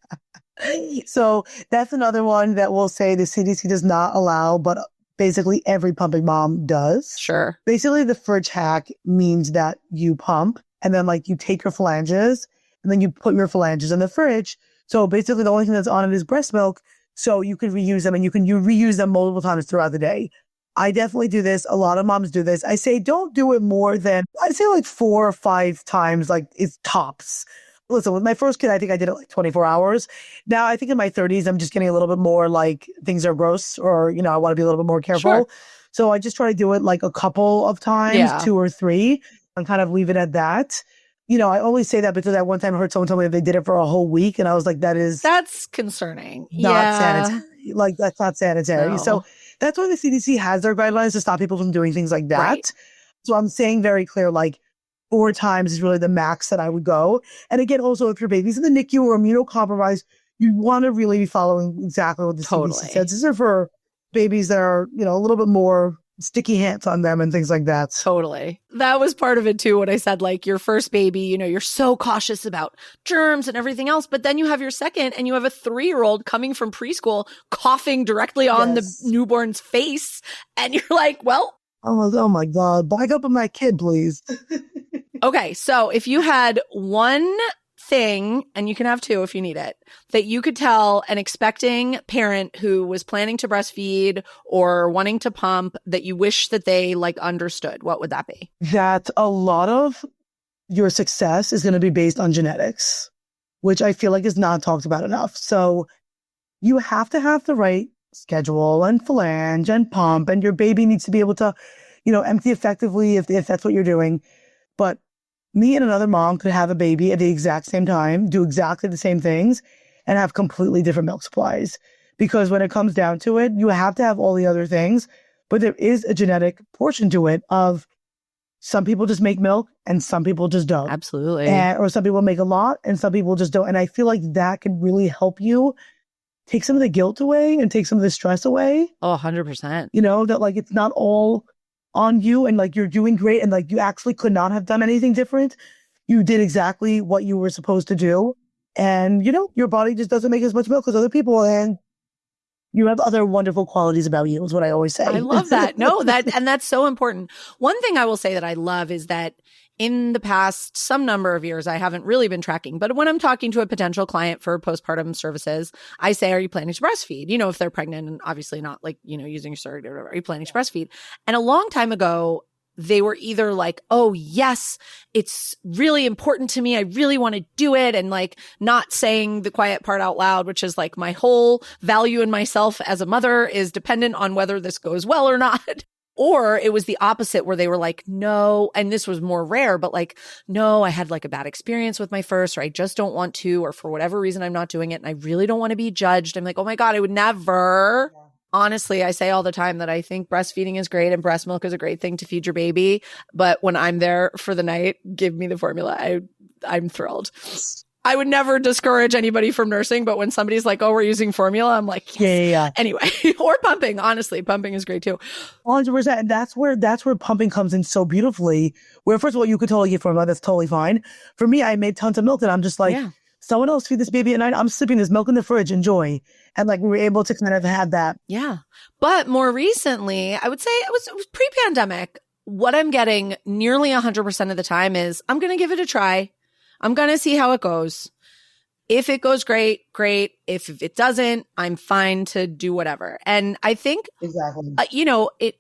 So that's another one that we'll say the CDC does not allow, but basically every pumping mom does. Sure. Basically the fridge hack means that you pump and then like you take your phalanges and then you put your phalanges in the fridge. So basically the only thing that's on it is breast milk. So you can reuse them and you reuse them multiple times throughout the day. I definitely do this. A lot of moms do this. I say don't do it more than, I'd say like 4 or 5 times, like it's tops. Listen, with my first kid, I think I did it like 24 hours. Now, I think in my 30s, I'm just getting a little bit more like things are gross or, I want to be a little bit more careful. Sure. So I just try to do it like a couple of times, 2 or 3, and kind of leave it at that. I always say that because at one time I heard someone tell me that they did it for a whole week. And I was like, that's concerning. Not sanitary. Like, that's not sanitary. No. So that's why the CDC has their guidelines to stop people from doing things like that. Right. So I'm saying very clear, like, 4 times is really the max that I would go. And again, also if your baby's in the NICU or immunocompromised, you want to really be following exactly what the CDC says. These are for babies that are, a little bit more sticky hands on them and things like that. Totally. That was part of it too, what I said, like your first baby, you're so cautious about germs and everything else, but then you have your second and you have a 3-year-old coming from preschool coughing directly on the newborn's face. And you're like, well, oh my God, back up on my kid, please. Okay, so if you had one thing, and you can have 2 if you need it, that you could tell an expecting parent who was planning to breastfeed or wanting to pump that you wish that they like understood, what would that be? That a lot of your success is going to be based on genetics, which I feel like is not talked about enough. So you have to have the right schedule and phalange and pump, and your baby needs to be able to, empty effectively if that's what you're doing. But me and another mom could have a baby at the exact same time, do exactly the same things, and have completely different milk supplies. Because when it comes down to it, you have to have all the other things, but there is a genetic portion to it of some people just make milk and some people just don't. Absolutely. Or some people make a lot and some people just don't. And I feel like that can really help you take some of the guilt away and take some of the stress away. Oh, 100%. That like it's not all on you and like you're doing great and like you actually could not have done anything different. You did exactly what you were supposed to do. And, your body just doesn't make as much milk as other people. And you have other wonderful qualities about you is what I always say. I love that. No, that's so important. One thing I will say that I love is that in the past some number of years, I haven't really been tracking, but when I'm talking to a potential client for postpartum services, I say, are you planning to breastfeed? If they're pregnant and obviously not like, using a surrogate or whatever, are you planning to breastfeed? And a long time ago, they were either like, oh yes, it's really important to me. I really want to do it. And like not saying the quiet part out loud, which is like my whole value in myself as a mother is dependent on whether this goes well or not. Or it was the opposite where they were like, no, and this was more rare, but like, no, I had like a bad experience with my first, or I just don't want to, or for whatever reason, I'm not doing it. And I really don't want to be judged. I'm like, oh my God, I would never. Yeah. Honestly, I say all the time that I think breastfeeding is great and breast milk is a great thing to feed your baby. But when I'm there for the night, give me the formula. I'm thrilled. I would never discourage anybody from nursing, but when somebody's like, oh, we're using formula, I'm like, yes. Yeah. Anyway, or pumping. Honestly, pumping is great too. 100%. And that's where pumping comes in so beautifully. Where, first of all, you could totally get formula. That's totally fine. For me, I made tons of milk and I'm just like, someone else feed this baby at night. I'm sipping this milk in the fridge. Enjoy. And like, we were able to kind of have that. Yeah. But more recently, I would say it was pre-pandemic. What I'm getting nearly 100% of the time is I'm going to give it a try. I'm going to see how it goes. If it goes great, great. If it doesn't, I'm fine to do whatever. And I think, exactly,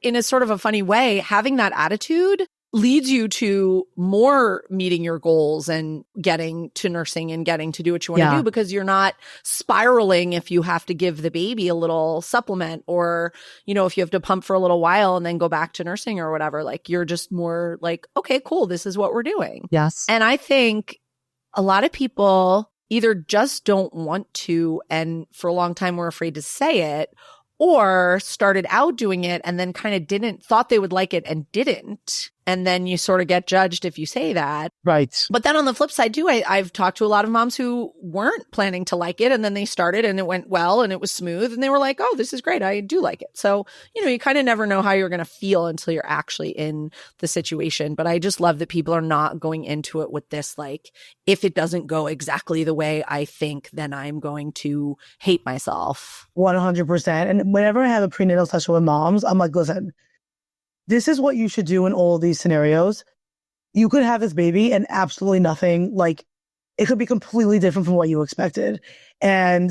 in a sort of a funny way, having that attitude leads you to more meeting your goals and getting to nursing and getting to do what you want to do, because you're not spiraling if you have to give the baby a little supplement or, if you have to pump for a little while and then go back to nursing or whatever. Like, you're just more like, okay, cool. This is what we're doing. Yes. And I think a lot of people either just don't want to, and for a long time were afraid to say it, or started out doing it and then kind of thought they would like it and didn't. And then you sort of get judged if you say that. Right. But then on the flip side too, I've talked to a lot of moms who weren't planning to like it. And then they started and it went well and it was smooth. And they were like, oh, this is great. I do like it. So, you kind of never know how you're going to feel until you're actually in the situation. But I just love that people are not going into it with this, like, if it doesn't go exactly the way I think, then I'm going to hate myself. 100%. And whenever I have a prenatal session with moms, I'm like, listen, this is what you should do in all of these scenarios. You could have this baby and absolutely nothing, like, it could be completely different from what you expected. And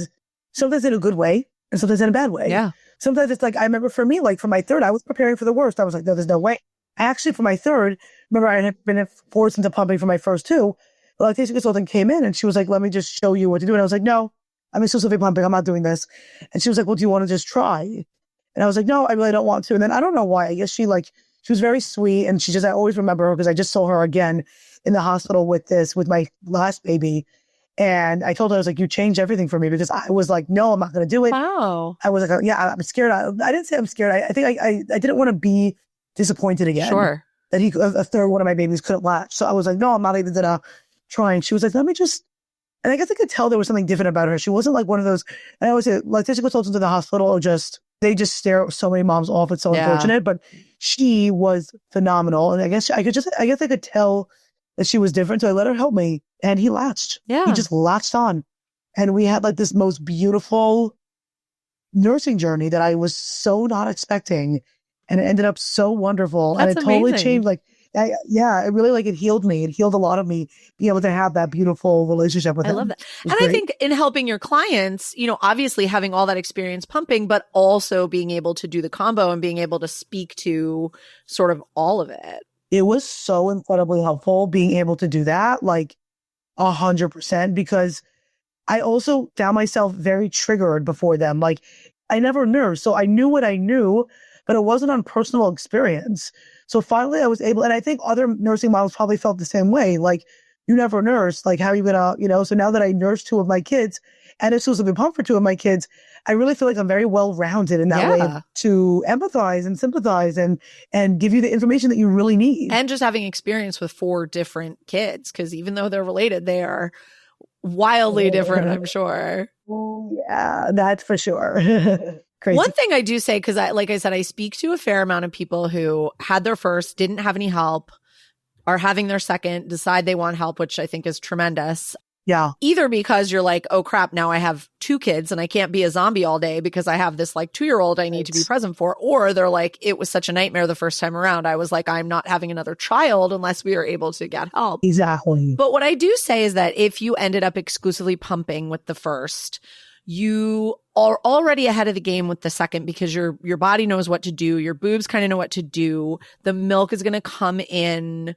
sometimes in a good way and sometimes in a bad way. Yeah. Sometimes it's like, I remember for me, like for my third, I was preparing for the worst. I was like, no, there's no way. Actually, for my third, remember I had been forced into pumping for my first two. The lactation consultant came in and she was like, let me just show you what to do. And I was like, no, I'm exclusively pumping. I'm not doing this. And she was like, well, do you want to just try? And I was like, no, I really don't want to. And then I don't know why. I guess she was very sweet. And I always remember her because I just saw her again in the hospital with my last baby. And I told her, I was like, you changed everything for me, because I was like, no, I'm not going to do it. Wow. I was like, yeah, I'm scared. I didn't say I'm scared. I think I didn't want to be disappointed again. Sure. That a third one of my babies couldn't latch. So I was like, no, I'm not even going to try. And she was like, let me just, and I guess I could tell there was something different about her. She wasn't like one of those, I always say, lactation consultants in the hospital they just stare so many moms off. It's so unfortunate, but she was phenomenal. And I guess I could tell that she was different. So I let her help me and he latched. Yeah. He just latched on. And we had like this most beautiful nursing journey that I was so not expecting. And it ended up so wonderful. That's and it totally amazing. changed. Like, it really it healed me. It healed a lot of me, being able to have that beautiful relationship with him. I love that. And great. I think in helping your clients, obviously having all that experience pumping, but also being able to do the combo and being able to speak to sort of all of it. It was so incredibly helpful being able to do that, like 100%, because I also found myself very triggered before them. Like, I never nursed, so I knew what I knew, but it wasn't on personal experience. So finally I was able, and I think other nursing moms probably felt the same way. Like, you never nursed, like, how are you going to, so now that I nursed two of my kids and exclusively pump for two of my kids, I really feel like I'm very well-rounded in that way to empathize and sympathize and give you the information that you really need. And just having experience with 4 different kids, because even though they're related, they are wildly different, I'm sure. Oh, yeah, that's for sure. Crazy. One thing I do say, because like I said, I speak to a fair amount of people who had their first, didn't have any help, are having their second, decide they want help, which I think is tremendous. Yeah. Either because you're like, oh crap, now I have 2 kids and I can't be a zombie all day because I have this like 2-year-old I need to be present for. Or they're like, it was such a nightmare the first time around. I was like, I'm not having another child unless we are able to get help. Exactly. But what I do say is that if you ended up exclusively pumping with the first, you are already ahead of the game with the second, because your body knows what to do. Your boobs kind of know what to do. The milk is going to come in,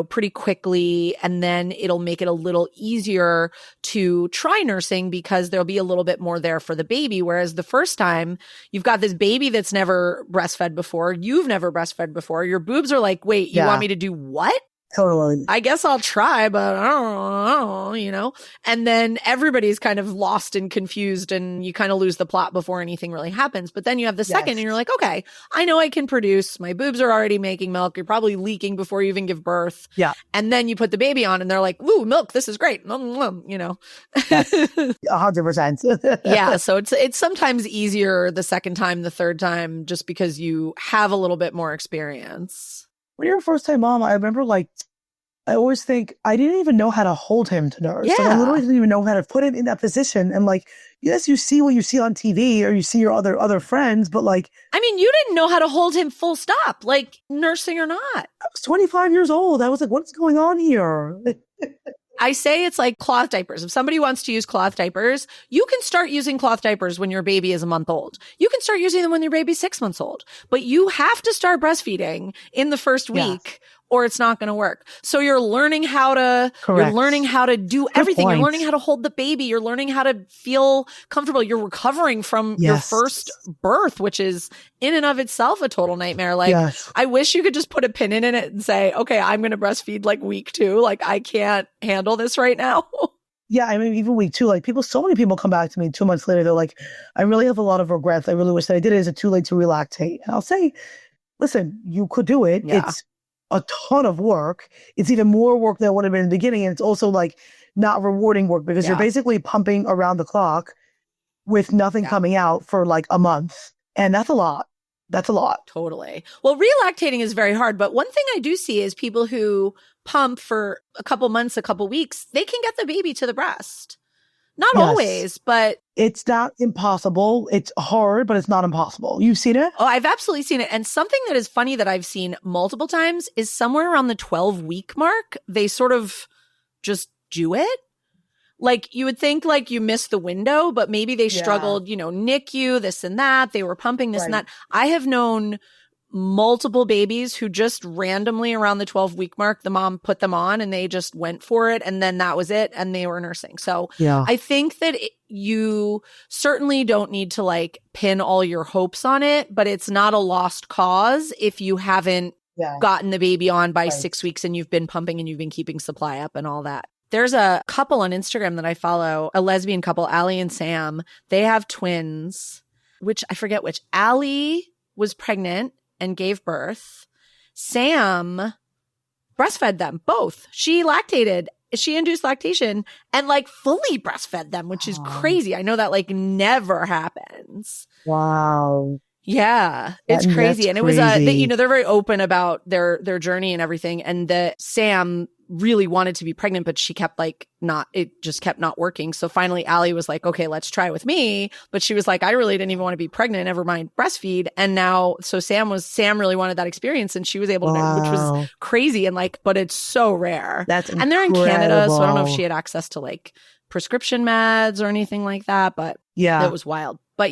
pretty quickly. And then it'll make it a little easier to try nursing because there'll be a little bit more there for the baby. Whereas the first time you've got this baby that's never breastfed before, you've never breastfed before, your boobs are like, wait, you want me to do what? Totally. I guess I'll try, but I don't know, And then everybody's kind of lost and confused and you kind of lose the plot before anything really happens. But then you have the second and you're like, okay, I know I can produce. My boobs are already making milk. You're probably leaking before you even give birth. Yeah. And then you put the baby on and they're like, ooh, milk, this is great. Yes. 100%. Yeah. So it's sometimes easier the second time, the third time, just because you have a little bit more experience. When you're a first-time mom, I remember I always think I didn't even know how to hold him to nurse. Yeah. I literally didn't even know how to put him in that position. And yes, you see what you see on TV or you see your other friends, but you didn't know how to hold him full stop, nursing or not. I was 25 years old. I was like, what's going on here? I say it's like cloth diapers. If somebody wants to use cloth diapers, you can start using cloth diapers when your baby is a month old. You can start using them when your baby's 6 months old. But you have to start breastfeeding in the first week or it's not going to work. So you're learning how to do everything. You're learning how to hold the baby. You're learning how to feel comfortable. You're recovering from your first birth, which is in and of itself a total nightmare. I wish you could just put a pin in it and say, okay, I'm going to breastfeed week 2. I can't handle this right now. Yeah, even week 2, so many people come back to me 2 months later. They're like, I really have a lot of regrets. I really wish that I did it. Is it too late to relactate? And I'll say, listen, you could do it. Yeah. It's a ton of work. It's even more work than it would have been in the beginning. And it's also not rewarding work because you're basically pumping around the clock with nothing coming out for a month. And that's a lot. That's a lot. Totally. Well, relactating is very hard. But one thing I do see is people who pump for a couple months, a couple weeks, they can get the baby to the breast. Not always, but it's not impossible. It's hard, but it's not impossible. You've seen it? Oh, I've absolutely seen it. And something that is funny that I've seen multiple times is somewhere around the 12-week mark, they sort of just do it. You would think you missed the window, but maybe they struggled, NICU, this and that. They were pumping this and that. I have known multiple babies who just randomly around the 12-week mark, the mom put them on and they just went for it. And then that was it. And they were nursing. So I think that you certainly don't need to pin all your hopes on it, but it's not a lost cause if you haven't gotten the baby on by 6 weeks and you've been pumping and you've been keeping supply up and all that. There's a couple on Instagram that I follow, a lesbian couple, Allie and Sam. They have twins, which I forget which. Allie was pregnant and gave birth. Sam breastfed them both. She lactated. She induced lactation and fully breastfed them, which is crazy. I know that never happens. Wow. Yeah, it's crazy. And it was, they're very open about their journey and everything. And Sam really wanted to be pregnant, but she kept it just kept not working. So finally Allie was like, okay, let's try with me. But she was like, I really didn't even want to be pregnant, never mind breastfeed. And now, so Sam really wanted that experience and she was able to, which was crazy. And but it's so rare. That's incredible. And they're in Canada. So I don't know if she had access to prescription meds or anything like that, but it was wild. But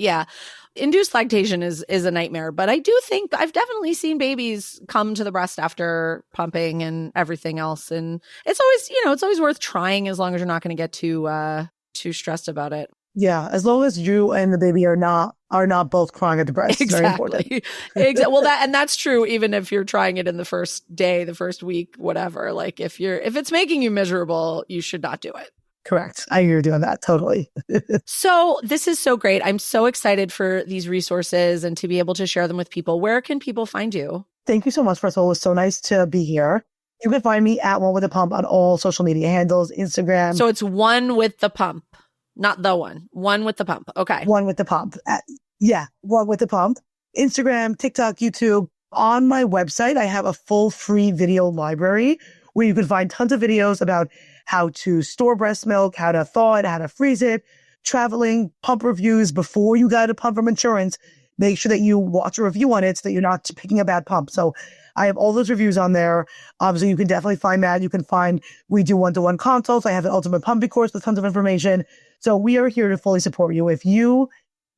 induced lactation is a nightmare, but I do think I've definitely seen babies come to the breast after pumping and everything else. And it's always, it's always worth trying as long as you're not going to get too stressed about it. Yeah. As long as you and the baby are not both crying at the breast. Exactly. Very important. Exactly. Well, that's true. Even if you're trying it in the first day, the first week, whatever, if it's making you miserable, you should not do it. Correct. I hear you doing that. Totally. So this is so great. I'm so excited for these resources and to be able to share them with people. Where can people find you? Thank you so much. First of all, it was so nice to be here. You can find me at One With The Pump on all social media handles, Instagram. So it's One With The Pump, not the one. One With The Pump. Okay. One With The Pump. One With The Pump. Instagram, TikTok, YouTube. On my website, I have a full free video library where you can find tons of videos about how to store breast milk, how to thaw it, how to freeze it, traveling, pump reviews before you got a pump from insurance. Make sure that you watch a review on it so that you're not picking a bad pump. So I have all those reviews on there. So you can definitely find that. You can find, we do one-to-one consults. I have an ultimate pumping course with tons of information. So we are here to fully support you. If you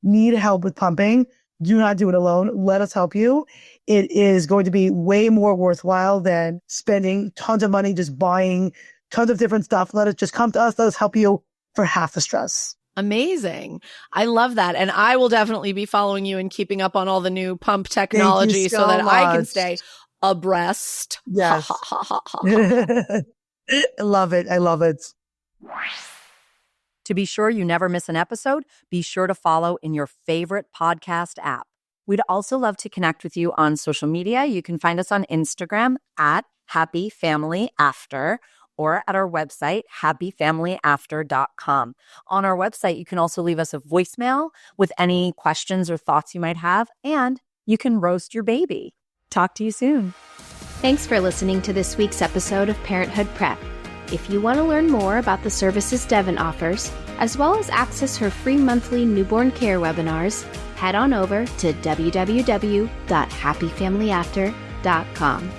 need help with pumping, Do not do it alone. Let us help you. It is going to be way more worthwhile than spending tons of money just buying tons of different stuff. Let us just come to us. Let us help you for half the stress. Amazing. I love that. And I will definitely be following you and keeping up on all the new pump technology so that I can stay abreast. Yes. I love it. I love it. To be sure you never miss an episode, be sure to follow in your favorite podcast app. We'd also love to connect with you on social media. You can find us on Instagram at Happy Family After, or at our website, happyfamilyafter.com. On our website, you can also leave us a voicemail with any questions or thoughts you might have, and you can roast your baby. Talk to you soon. Thanks for listening to this week's episode of Parenthood Prep. If you want to learn more about the services Devin offers, as well as access her free monthly newborn care webinars, head on over to www.happyfamilyafter.com.